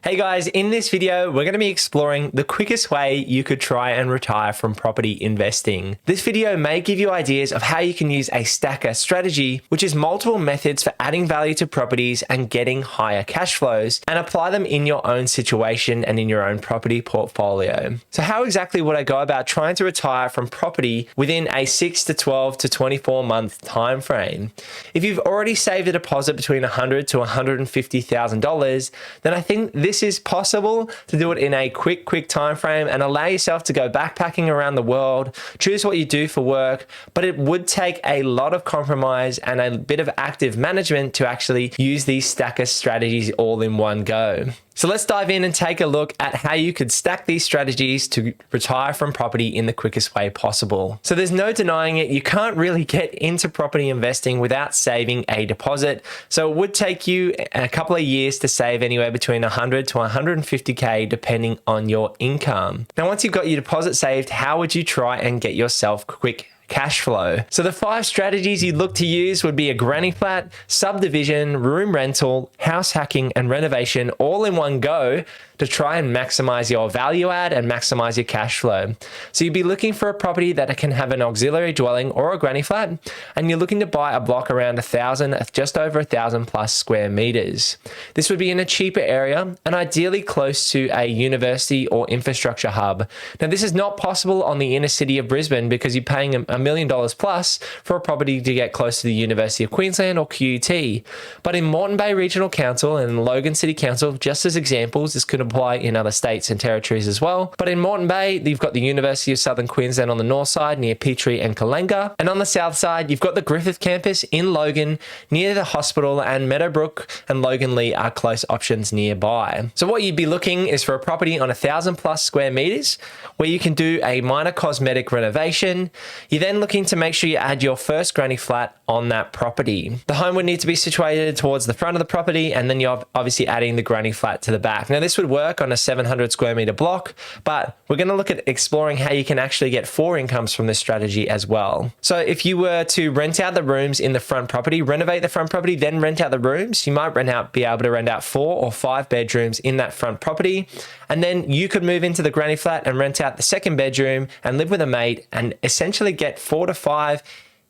Hey guys, in this video, we're going to be exploring the quickest way you could try and retire from property investing. This video may give you ideas of how you can use a stacker strategy, which is multiple methods for adding value to properties and getting higher cash flows, and apply them in your own situation and in your own property portfolio. So how exactly would I go about trying to retire from property within a 6 to 12 to 24 month time frame? If you've already saved a deposit between $100 to $150,000, then I think this is possible to do it in a quick time frame and allow yourself to go backpacking around the world, choose what you do for work, but it would take a lot of compromise and a bit of active management to actually use these stacker strategies all in one go. So let's dive in and take a look at how you could stack these strategies to retire from property in the quickest way possible. So there's no denying it, you can't really get into property investing without saving a deposit. So it would take you a couple of years to save anywhere between 100 to 150K depending on your income. Now, once you've got your deposit saved, how would you try and get yourself quick cash flow? So the 5 strategies you'd look to use would be a granny flat, subdivision, room rental, house hacking, and renovation all in one go to try and maximize your value add and maximize your cash flow. So you'd be looking for a property that can have an auxiliary dwelling or a granny flat, and you're looking to buy a block around 1,000, just over 1,000 plus square meters. This would be in a cheaper area and ideally close to a university or infrastructure hub. Now, this is not possible on the inner city of Brisbane because you're paying $1 million plus for a property to get close to the University of Queensland or QUT. But in Moreton Bay Regional Council and Logan City Council, just as examples, this could apply in other states and territories as well. But in Moreton Bay, you've got the University of Southern Queensland on the north side near Petrie and Kalenga. And on the south side, you've got the Griffith campus in Logan near the hospital, and Meadowbrook and Logan Lee are close options nearby. So what you'd be looking is for a property on 1,000 plus square meters where you can do a minor cosmetic renovation. You're then looking to make sure you add your first granny flat on that property. The home would need to be situated towards the front of the property, and then you're obviously adding the granny flat to the back. Now, this would work on a 700 square meter block, but we're going to look at exploring how you can actually get 4 incomes from this strategy as well. So if you were to rent out the rooms in the front property, renovate the front property, then rent out the rooms, you might be able to rent out 4 or 5 bedrooms in that front property. And then you could move into the granny flat and rent out the second bedroom and live with a mate and essentially get 4 to 5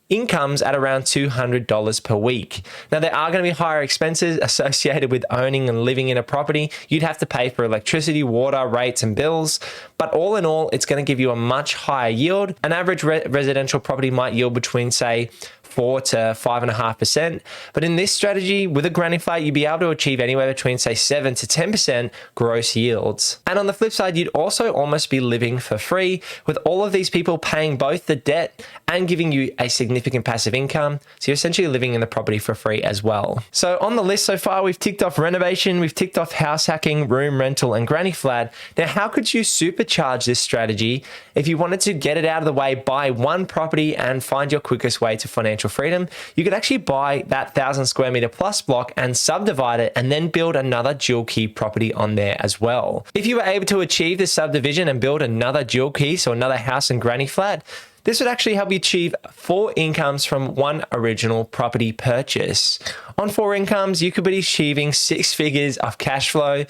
incomes at around $200 per week. Now, there are going to be higher expenses associated with owning and living in a property. You'd have to pay for electricity, water, rates, and bills. But all in all, it's going to give you a much higher yield. An average residential property might yield between, say, 4 to 5.5%. But in this strategy, with a granny flat, you'd be able to achieve anywhere between, say, 7 to 10% gross yields. And on the flip side, you'd also almost be living for free, with all of these people paying both the debt and giving you a significant passive income. So you're essentially living in the property for free as well. So on the list so far, we've ticked off renovation, we've ticked off house hacking, room rental, and granny flat. Now, how could you supercharge this strategy if you wanted to get it out of the way, buy one property and find your quickest way to financial freedom? You could actually buy that 1,000 square meter plus block and subdivide it and then build another dual key property on there as well. If you were able to achieve this subdivision and build another dual key, so another house and granny flat, this would actually help you achieve 4 incomes from one original property purchase. On 4 incomes, you could be achieving 6 figures of cash flow,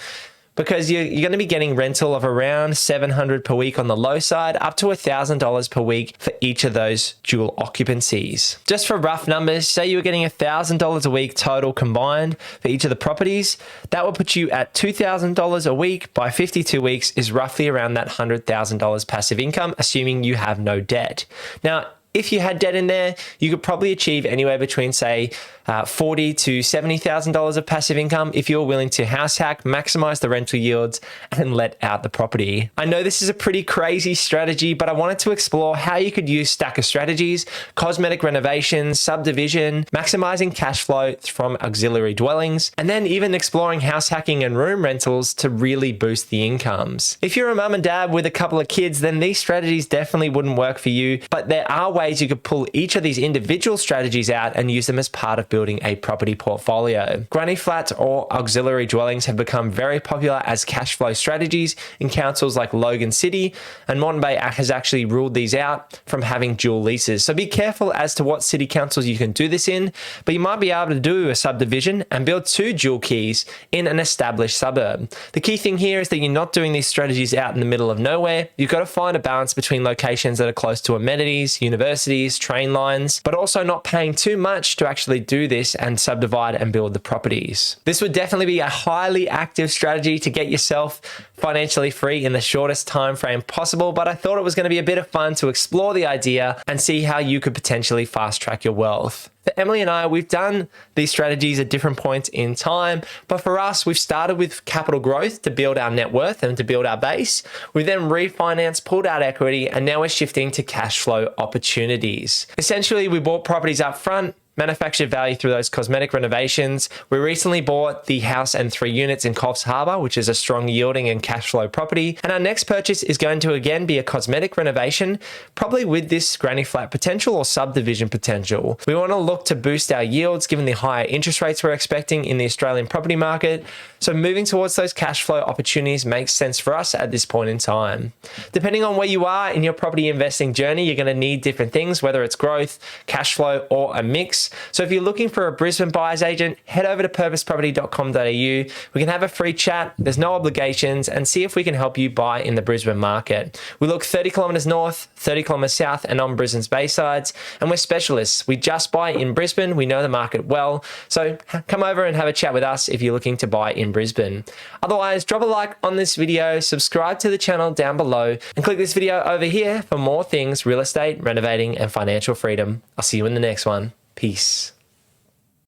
because you're going to be getting rental of around $700 per week on the low side, up to $1,000 per week for each of those dual occupancies. Just for rough numbers, say you were getting $1,000 a week total combined for each of the properties, that would put you at $2,000 a week by 52 weeks, is roughly around that $100,000 passive income, assuming you have no debt. Now, if you had debt in there, you could probably achieve anywhere between, say, $40,000 to $70,000 of passive income if you're willing to house hack, maximize the rental yields, and let out the property. I know this is a pretty crazy strategy, but I wanted to explore how you could use stacker strategies, cosmetic renovations, subdivision, maximizing cash flow from auxiliary dwellings, and then even exploring house hacking and room rentals to really boost the incomes. If you're a mum and dad with a couple of kids, then these strategies definitely wouldn't work for you, but there are ways you could pull each of these individual strategies out and use them as part of building a property portfolio. Granny flats or auxiliary dwellings have become very popular as cash flow strategies in councils like Logan City, and Moreton Bay has actually ruled these out from having dual leases. So be careful as to what city councils you can do this in, but you might be able to do a subdivision and build 2 dual keys in an established suburb. The key thing here is that you're not doing these strategies out in the middle of nowhere. You've got to find a balance between locations that are close to amenities, universities, train lines, but also not paying too much to actually do this and subdivide and build the properties. This would definitely be a highly active strategy to get yourself financially free in the shortest time frame possible, but I thought it was going to be a bit of fun to explore the idea and see how you could potentially fast track your wealth. For Emily and I, we've done these strategies at different points in time, but for us, we've started with capital growth to build our net worth and to build our base. We then refinanced, pulled out equity, and now we're shifting to cash flow opportunities. Essentially, we bought properties up front, manufactured value through those cosmetic renovations. We recently bought the house and 3 units in Coffs Harbour, which is a strong yielding and cash flow property. And our next purchase is going to again be a cosmetic renovation, probably with this granny flat potential or subdivision potential. We want to look to boost our yields given the higher interest rates we're expecting in the Australian property market. So moving towards those cash flow opportunities makes sense for us at this point in time. Depending on where you are in your property investing journey, you're going to need different things, whether it's growth, cash flow, or a mix. So if you're looking for a Brisbane buyer's agent, head over to purposeproperty.com.au. We can have a free chat, there's no obligations, and see if we can help you buy in the Brisbane market. We look 30 kilometres north, 30 kilometres south, and on Brisbane's Baysides, and we're specialists. We just buy in Brisbane, we know the market well, so come over and have a chat with us if you're looking to buy in Brisbane. Otherwise, drop a like on this video, subscribe to the channel down below, and click this video over here for more things real estate, renovating, and financial freedom. I'll see you in the next one. Peace.